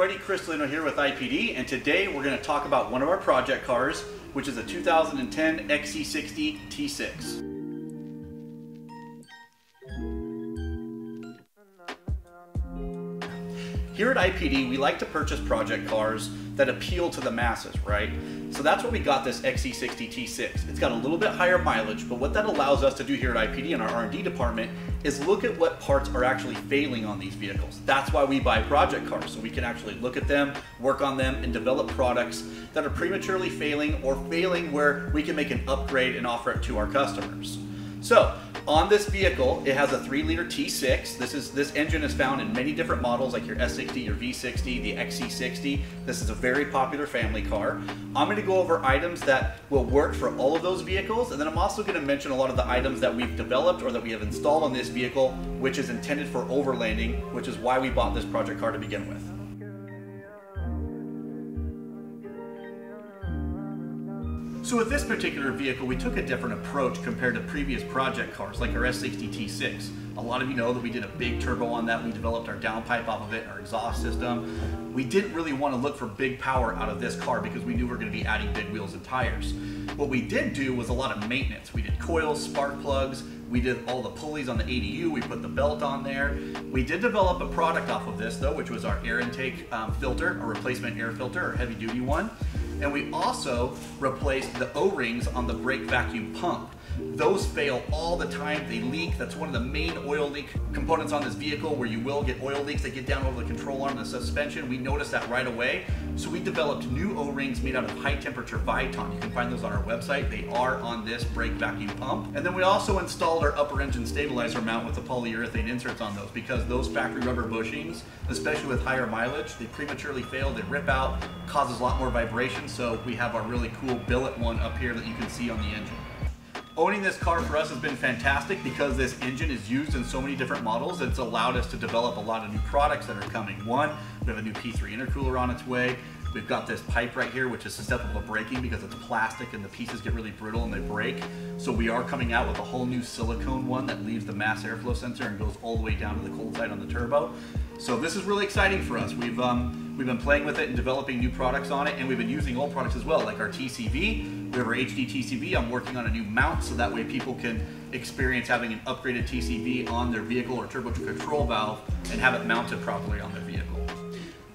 everybody, Crystalino here with IPD, and today we're going to talk about one of our project cars, which is a 2010 XC60 T6. Here at IPD, we like to purchase project cars that appeal to the masses, right? So that's what we got this XC60 T6. It's got a little bit higher mileage, but what that allows us to do here at IPD in our R&D department is look at what parts are actually failing on these vehicles. That's why we buy project cars, so we can actually look at them, work on them, and develop products that are prematurely failing or failing where we can make an upgrade and offer it to our customers. So, on this vehicle, it has a 3-liter T6. This engine is found in many different models like your S60, your V60, the XC60. This is a very popular family car. I'm going to go over items that will work for all of those vehicles, and then I'm also going to mention a lot of the items that we've developed or that we have installed on this vehicle, which is intended for overlanding, which is why we bought this project car to begin with. So with this particular vehicle, we took a different approach compared to previous project cars like our S60 T6. A lot of you know that we did a big turbo on that. We developed our downpipe off of it, our exhaust system. We didn't really want to look for big power out of this car because we knew we were going to be adding big wheels and tires. What we did do was a lot of maintenance. We did coils, spark plugs, we did all the pulleys on the ADU, we put the belt on there. We did develop a product off of this though, which was our air intake filter, a replacement air filter, or heavy duty one. And we also replaced the O-rings on the brake vacuum pump. Those fail all the time, they leak. That's one of the main oil leak components on this vehicle, where you will get oil leaks that get down over the control arm and the suspension. We noticed that right away. So we developed new O-rings made out of high temperature Viton. You can find those on our website. They are on this brake vacuum pump. And then we also installed our upper engine stabilizer mount with the polyurethane inserts on those, because those factory rubber bushings, especially with higher mileage, they prematurely fail, they rip out, causes a lot more vibration. So we have our really cool billet one up here that you can see on the engine. Owning this car for us has been fantastic because this engine is used in so many different models. It's allowed us to develop a lot of new products that are coming. One, we have a new P3 intercooler on its way. We've got this pipe right here, which is susceptible to breaking because it's plastic and the pieces get really brittle and they break. So we are coming out with a whole new silicone one that leaves the mass airflow sensor and goes all the way down to the cold side on the turbo. So this is really exciting for us. We've been playing with it and developing new products on it, and we've been using old products as well, like our TCV. We have our HD TCV. I'm working on a new mount so that way people can experience having an upgraded TCV on their vehicle or turbo control valve and have it mounted properly on their vehicle.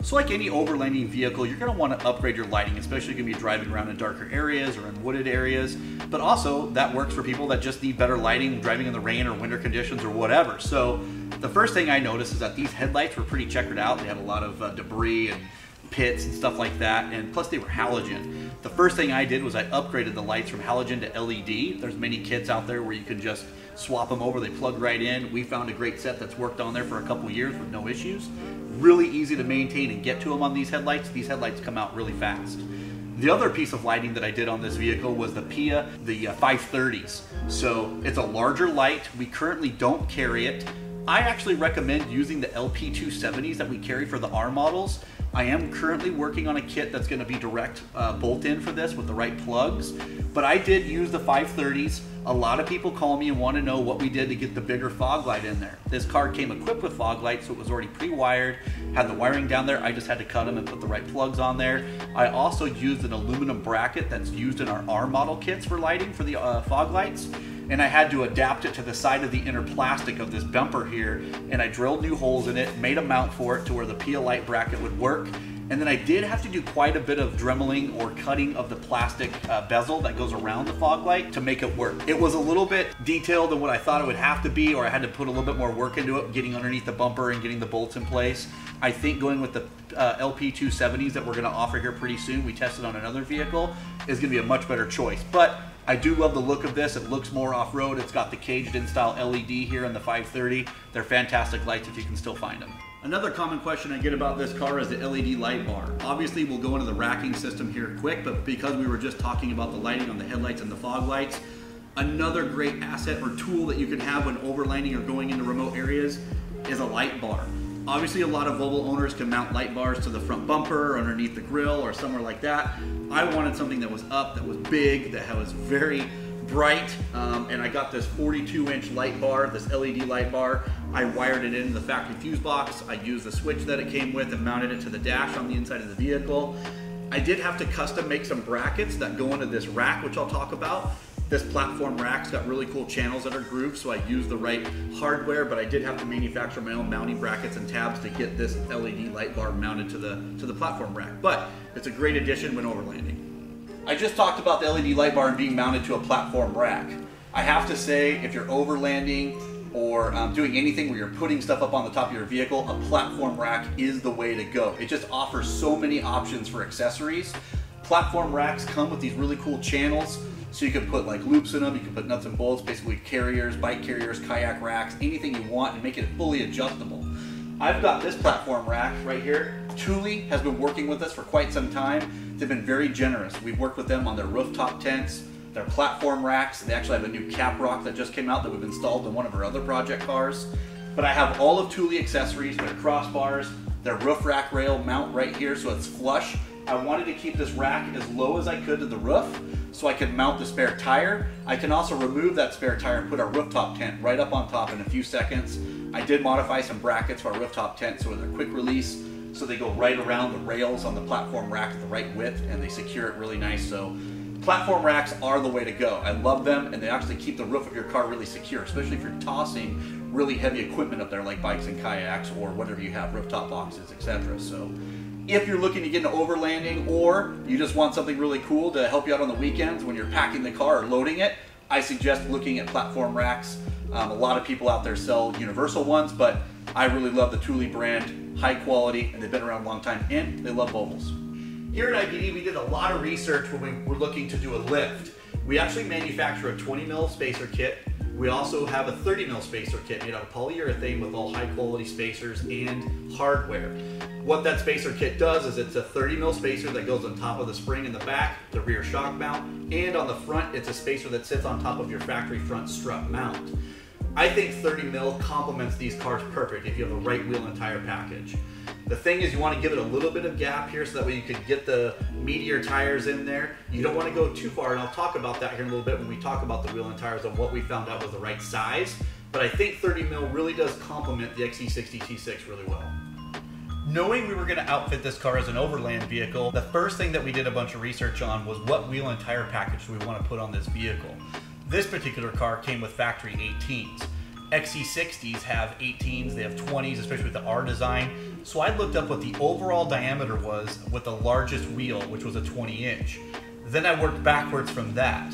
So like any overlanding vehicle, you're going to want to upgrade your lighting, especially if you're going to be driving around in darker areas or in wooded areas. But also that works for people that just need better lighting, driving in the rain or winter conditions or whatever. So the first thing I noticed is that these headlights were pretty checkered out. They had a lot of debris and pits and stuff like that, and plus they were halogen. The first thing I did was I upgraded the lights from halogen to LED. There's many kits out there where you can just swap them over, they plug right in. We found a great set that's worked on there for a couple years with no issues. Really easy to maintain and get to them on these headlights. These headlights come out really fast. The other piece of lighting that I did on this vehicle was the PIA, the 530s. So it's a larger light. We currently don't carry it. I actually recommend using the LP270s that we carry for the R models. I am currently working on a kit that's going to be direct bolt-in for this with the right plugs, but I did use the 530s. A lot of people call me and want to know what we did to get the bigger fog light in there. This car came equipped with fog lights, so it was already pre-wired, had the wiring down there. I just had to cut them and put the right plugs on there. I also used an aluminum bracket that's used in our R model kits for lighting for the fog lights. And I had to adapt it to the side of the inner plastic of this bumper here, and I drilled new holes in it, made a mount for it to where the PIA light bracket would work. And then I did have to do quite a bit of dremeling or cutting of the plastic bezel that goes around the fog light to make it work. It was a little bit detailed than what I thought it would have to be, or I had to put a little bit more work into it, getting underneath the bumper and getting the bolts in place. I think going with the LP270s that we're going to offer here pretty soon, we tested on another vehicle, is going to be a much better choice. But I do love the look of this. It looks more off-road. It's got the caged-in style LED here in the 530. They're fantastic lights if you can still find them. Another common question I get about this car is the LED light bar. Obviously, we'll go into the racking system here quick, but because we were just talking about the lighting on the headlights and the fog lights, another great asset or tool that you can have when overlanding or going into remote areas is a light bar. Obviously, a lot of Volvo owners can mount light bars to the front bumper or underneath the grill or somewhere like that. I wanted something that was up, that was big, that was very bright, and I got this 42-inch light bar, this LED light bar. I wired it into the factory fuse box. I used the switch that it came with and mounted it to the dash on the inside of the vehicle. I did have to custom make some brackets that go into this rack, which I'll talk about. This platform rack's got really cool channels that are grooved, so I used the right hardware, but I did have to manufacture my own mounting brackets and tabs to get this LED light bar mounted to the platform rack. But it's a great addition when overlanding. I just talked about the LED light bar and being mounted to a platform rack. I have to say, if you're overlanding or doing anything where you're putting stuff up on the top of your vehicle, a platform rack is the way to go. It just offers so many options for accessories. Platform racks come with these really cool channels, so you can put like loops in them, you can put nuts and bolts, basically carriers, bike carriers, kayak racks, anything you want, and make it fully adjustable. I've got this platform rack right here. Thule has been working with us for quite some time. They've been very generous. We've worked with them on their rooftop tents, their platform racks. They actually have a new cap rock that just came out that we've installed in one of our other project cars. But I have all of Thule accessories, their crossbars, their roof rack rail mount right here so it's flush. I wanted to keep this rack as low as I could to the roof so I could mount the spare tire. I can also remove that spare tire and put our rooftop tent right up on top in a few seconds. I did modify some brackets for our rooftop tent so they're quick release, so they go right around the rails on the platform rack at the right width and they secure it really nice. So platform racks are the way to go. I love them, and they actually keep the roof of your car really secure, especially if you're tossing really heavy equipment up there like bikes and kayaks or whatever you have, rooftop boxes, etc. So if you're looking to get into overlanding, or you just want something really cool to help you out on the weekends when you're packing the car or loading it, I suggest looking at platform racks. A lot of people out there sell universal ones, but I really love the Thule brand, high quality, and they've been around a long time, and they love Volvos. Here at IPD, we did a lot of research when we were looking to do a lift. We actually manufacture a 20 mil spacer kit. We also have a 30 mil spacer kit made out of polyurethane with all high quality spacers and hardware. What that spacer kit does is it's a 30 mil spacer that goes on top of the spring in the back, the rear shock mount, and on the front it's a spacer that sits on top of your factory front strut mount. I think 30 mil complements these cars perfect if you have the right wheel and tire package. The thing is, you want to give it a little bit of gap here so that way you can get the meatier tires in there. You don't want to go too far, and I'll talk about that here in a little bit when we talk about the wheel and tires and what we found out was the right size. But I think 30 mil really does complement the XC60 T6 really well. Knowing we were going to outfit this car as an overland vehicle, the first thing that we did a bunch of research on was what wheel and tire package do we want to put on this vehicle. This particular car came with factory 18s. XC60s have 18s, they have 20s, especially with the R design. So I looked up what the overall diameter was with the largest wheel, which was a 20-inch. Then I worked backwards from that.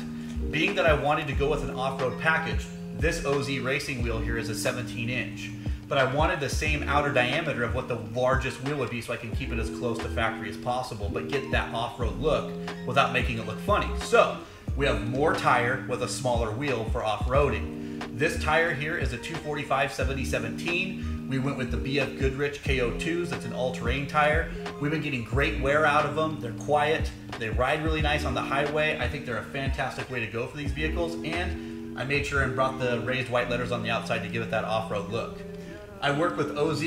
Being that I wanted to go with an off-road package, this OZ racing wheel here is a 17-inch. But I wanted the same outer diameter of what the largest wheel would be so I can keep it as close to factory as possible, but get that off-road look without making it look funny. So we have more tire with a smaller wheel for off-roading. This tire here is a 245/70/17. We went with the BF Goodrich KO2s. That's an all-terrain tire. We've been getting great wear out of them. They're quiet. They ride really nice on the highway. I think they're a fantastic way to go for these vehicles. And I made sure and brought the raised white letters on the outside to give it that off-road look. I worked with OZ.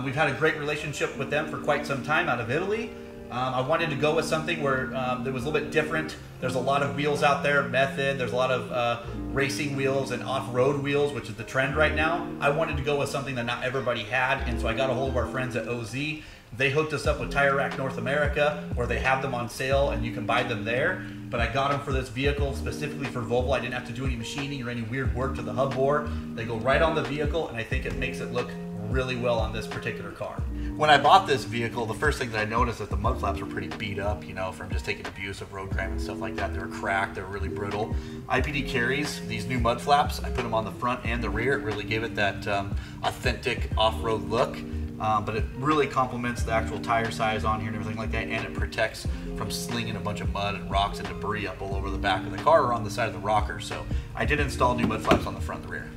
We've had a great relationship with them for quite some time out of Italy. I wanted to go with something where that was a little bit different. There's a lot of wheels out there, Method, there's a lot of racing wheels and off-road wheels, which is the trend right now. I wanted to go with something that not everybody had, and so I got a hold of our friends at OZ. They hooked us up with Tire Rack North America, where they have them on sale and you can buy them there. But I got them for this vehicle specifically for Volvo. I didn't have to do any machining or any weird work to the hub bore. They go right on the vehicle, and I think it makes it look really well on this particular car. When I bought this vehicle, the first thing that I noticed is that the mud flaps were pretty beat up, you know, from just taking abuse of road crime and stuff like that. They were cracked, they were really brittle. IPD carries these new mud flaps. I put them on the front and the rear. It really gave it that authentic off-road look, but it really complements the actual tire size on here and everything like that, and it protects from slinging a bunch of mud and rocks and debris up all over the back of the car or on the side of the rocker. So I did install new mud flaps on the front and the rear.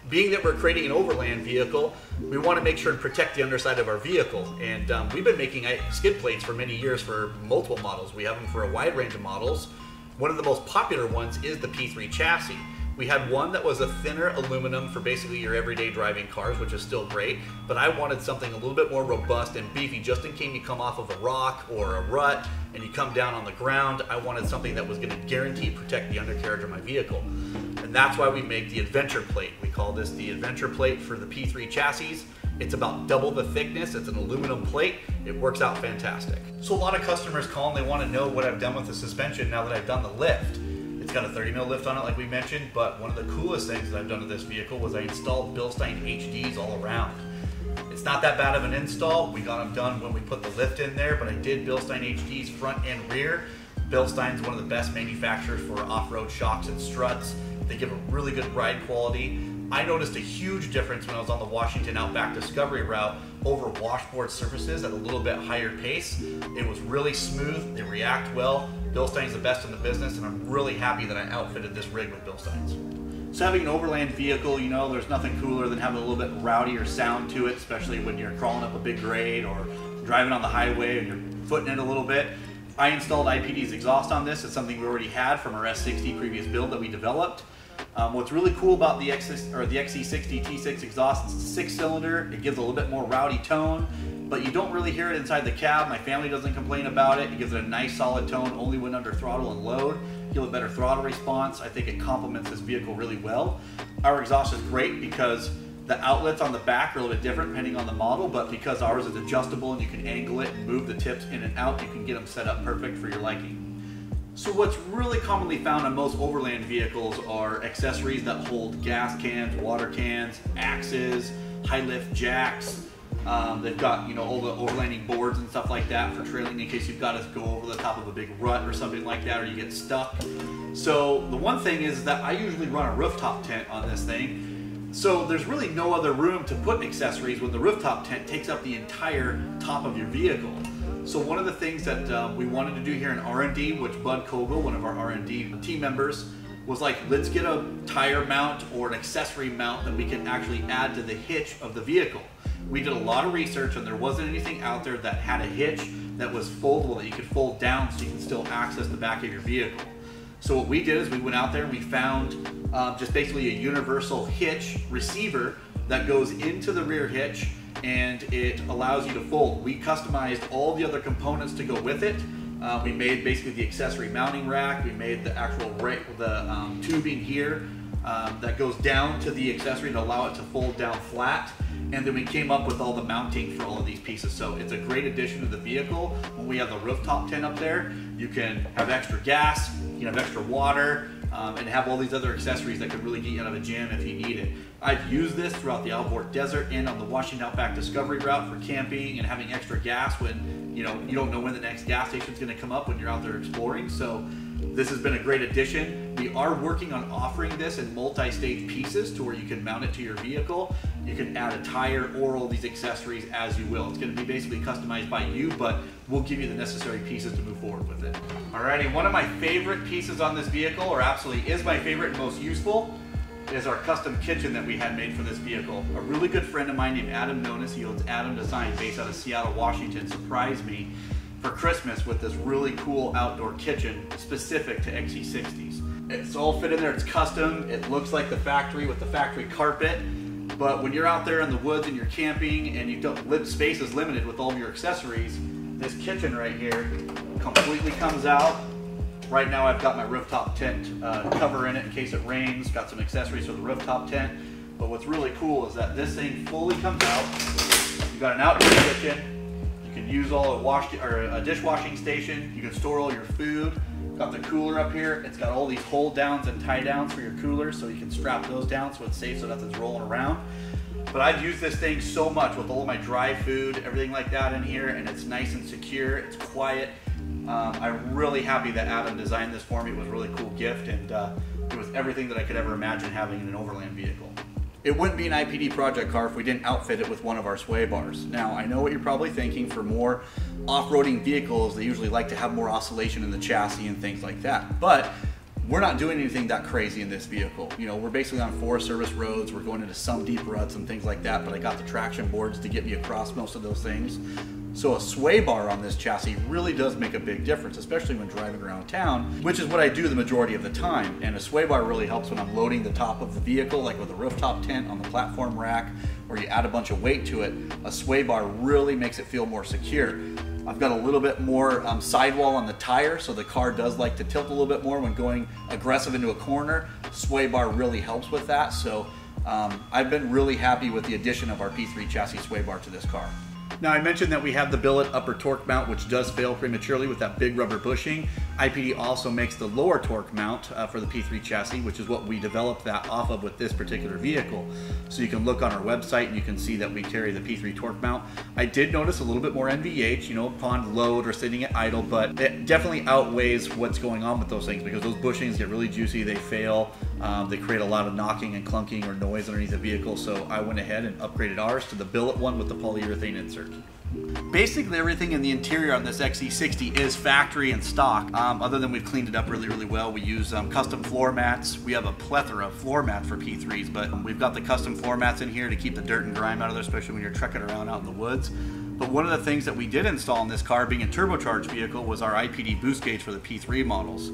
Being that we're creating an overland vehicle, we want to make sure and protect the underside of our vehicle. And we've been making skid plates for many years for multiple models. We have them for a wide range of models. One of the most popular ones is the P3 chassis. We had one that was a thinner aluminum for basically your everyday driving cars, which is still great, but I wanted something a little bit more robust and beefy just in case you come off of a rock or a rut and you come down on the ground. I wanted something that was going to guarantee protect the undercarriage of my vehicle. And that's why we make the Adventure Plate. We call this the Adventure Plate for the P3 chassis. It's about double the thickness. It's an aluminum plate. It works out fantastic. So a lot of customers call and they want to know what I've done with the suspension now that I've done the lift. It's got a 30 mil lift on it like we mentioned, but one of the coolest things that I've done to this vehicle was I installed Bilstein HDs all around. It's not that bad of an install. We got them done when we put the lift in there, but I did Bilstein HDs front and rear. Bilstein's one of the best manufacturers for off-road shocks and struts. They give a really good ride quality. I noticed a huge difference when I was on the Washington Outback Discovery route over washboard surfaces at a little bit higher pace. It was really smooth, they react well. Bilstein's the best in the business, and I'm really happy that I outfitted this rig with Bilsteins. So having an overland vehicle, you know, there's nothing cooler than having a little bit rowdier sound to it, especially when you're crawling up a big grade or driving on the highway and you're footing it a little bit. I installed IPD's exhaust on this. It's something we already had from our S60 previous build that we developed. What's really cool about the XC60 T6 exhaust is it's a 6-cylinder. It gives a little bit more rowdy tone, but you don't really hear it inside the cab. My family doesn't complain about it. It gives it a nice solid tone only when under throttle and load. You feel a better throttle response. I think it complements this vehicle really well. Our exhaust is great because the outlets on the back are a little bit different depending on the model, but because ours is adjustable and you can angle it and move the tips in and out, you can get them set up perfect for your liking. So what's really commonly found on most overland vehicles are accessories that hold gas cans, water cans, axes, high lift jacks. They've got, you know, all the overlanding boards and stuff like that for trailing in case you've got to go over the top of a big rut or something like that, or you get stuck. So the one thing is that I usually run a rooftop tent on this thing. So there's really no other room to put accessories when the rooftop tent takes up the entire top of your vehicle. So one of the things that we wanted to do here in R&D, which Bud Kogel, one of our R&D team members, was like, let's get a tire mount or an accessory mount that we can actually add to the hitch of the vehicle. We did a lot of research and there wasn't anything out there that had a hitch that was foldable, that you could fold down so you can still access the back of your vehicle. So what we did is we went out there and we found just basically a universal hitch receiver that goes into the rear hitch, and it allows you to fold. We customized all the other components to go with it. We made basically the accessory mounting rack. We made the actual tubing here that goes down to the accessory to allow it to fold down flat. And then we came up with all the mounting for all of these pieces. So it's a great addition to the vehicle. When we have the rooftop tent up there, you can have extra gas, you can have extra water, and have all these other accessories that could really get you out of a jam if you need it. I've used this throughout the Alvord Desert and on the Washington Outback Discovery route for camping and having extra gas when you don't know when the next gas station is going to come up when you're out there exploring. So this has been a great addition. We are working on offering this in multi-stage pieces to where you can mount it to your vehicle. You can add a tire or all these accessories as you will. It's going to be basically customized by you, but we'll give you the necessary pieces to move forward with it. Alrighty, one of my favorite pieces on this vehicle, or absolutely is my favorite and most useful, is our custom kitchen that we had made for this vehicle. A really good friend of mine named Adam Nonis, he owns Adam Design based out of Seattle, Washington, surprised me for Christmas with this really cool outdoor kitchen specific to XC60s. It's all fit in there, it's custom, it looks like the factory with the factory carpet, but when you're out there in the woods and you're camping and you don't, space is limited with all of your accessories, this kitchen right here completely comes out. Right now I've got my rooftop tent cover in it in case it rains, got some accessories for the rooftop tent, but what's really cool is that this thing fully comes out. You've got an outdoor kitchen. You can use all a dishwashing station. You can store all your food. Got the cooler up here. It's got all these hold downs and tie downs for your cooler, so you can strap those down so it's safe so nothing's rolling around. But I've used this thing so much with all of my dry food, everything like that in here, and it's nice and secure. It's quiet. I'm really happy that Adam designed this for me. It was a really cool gift, and it was everything that I could ever imagine having in an overland vehicle. It wouldn't be an IPD project car if we didn't outfit it with one of our sway bars. Now, I know what you're probably thinking. For more off-roading vehicles, they usually like to have more oscillation in the chassis and things like that. But we're not doing anything that crazy in this vehicle. You know, we're basically on Forest Service roads. We're going into some deep ruts and things like that, but I got the traction boards to get me across most of those things. So a sway bar on this chassis really does make a big difference, especially when driving around town, which is what I do the majority of the time. And a sway bar really helps when I'm loading the top of the vehicle, like with a rooftop tent on the platform rack, or you add a bunch of weight to it. A sway bar really makes it feel more secure. I've got a little bit more sidewall on the tire, so the car does like to tilt a little bit more when going aggressive into a corner. Sway bar really helps with that. So I've been really happy with the addition of our P3 chassis sway bar to this car. Now, I mentioned that we have the billet upper torque mount, which does fail prematurely with that big rubber bushing. IPD also makes the lower torque mount for the P3 chassis, which is what we developed that off of with this particular vehicle. So you can look on our website and you can see that we carry the P3 torque mount. I did notice a little bit more NVH, upon load or sitting at idle, but it definitely outweighs what's going on with those things, because those bushings get really juicy, they fail, they create a lot of knocking and clunking or noise underneath the vehicle. So I went ahead and upgraded ours to the billet one with the polyurethane insert. Basically everything in the interior on this XC60 is factory and stock, other than we've cleaned it up really, really well. We use custom floor mats. We have a plethora of floor mats for P3s, but we've got the custom floor mats in here to keep the dirt and grime out of there, especially when you're trekking around out in the woods. But one of the things that we did install in this car, being a turbocharged vehicle, was our IPD boost gauge for the P3 models.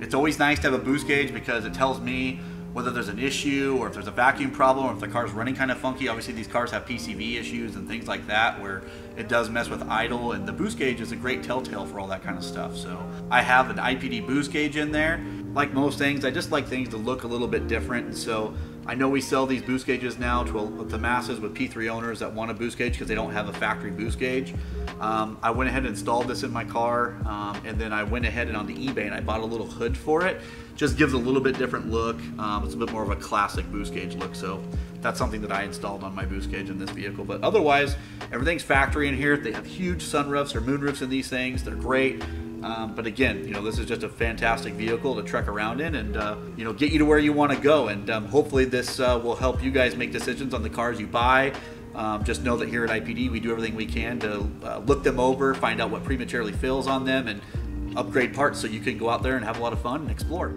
It's always nice to have a boost gauge because it tells me whether there's an issue or if there's a vacuum problem or if the car's running kind of funky. Obviously these cars have PCV issues and things like that where it does mess with idle, and the boost gauge is a great telltale for all that kind of stuff. So I have an IPD boost gauge in there. Like most things, I just like things to look a little bit different, and so I know we sell these boost gauges now to the masses with P3 owners that want a boost gauge because they don't have a factory boost gauge. I went ahead and installed this in my car, and then I went ahead and onto eBay and I bought a little hood for it. Just gives a little bit different look. It's a bit more of a classic boost gauge look, so that's something that I installed on my boost gauge in this vehicle. But otherwise, everything's factory in here. They have huge sunroofs or moonroofs in these things. They're great. But again, this is just a fantastic vehicle to trek around in and, get you to where you want to go. And hopefully this will help you guys make decisions on the cars you buy. Just know that here at IPD, we do everything we can to look them over, find out what prematurely fails on them, and upgrade parts so you can go out there and have a lot of fun and explore.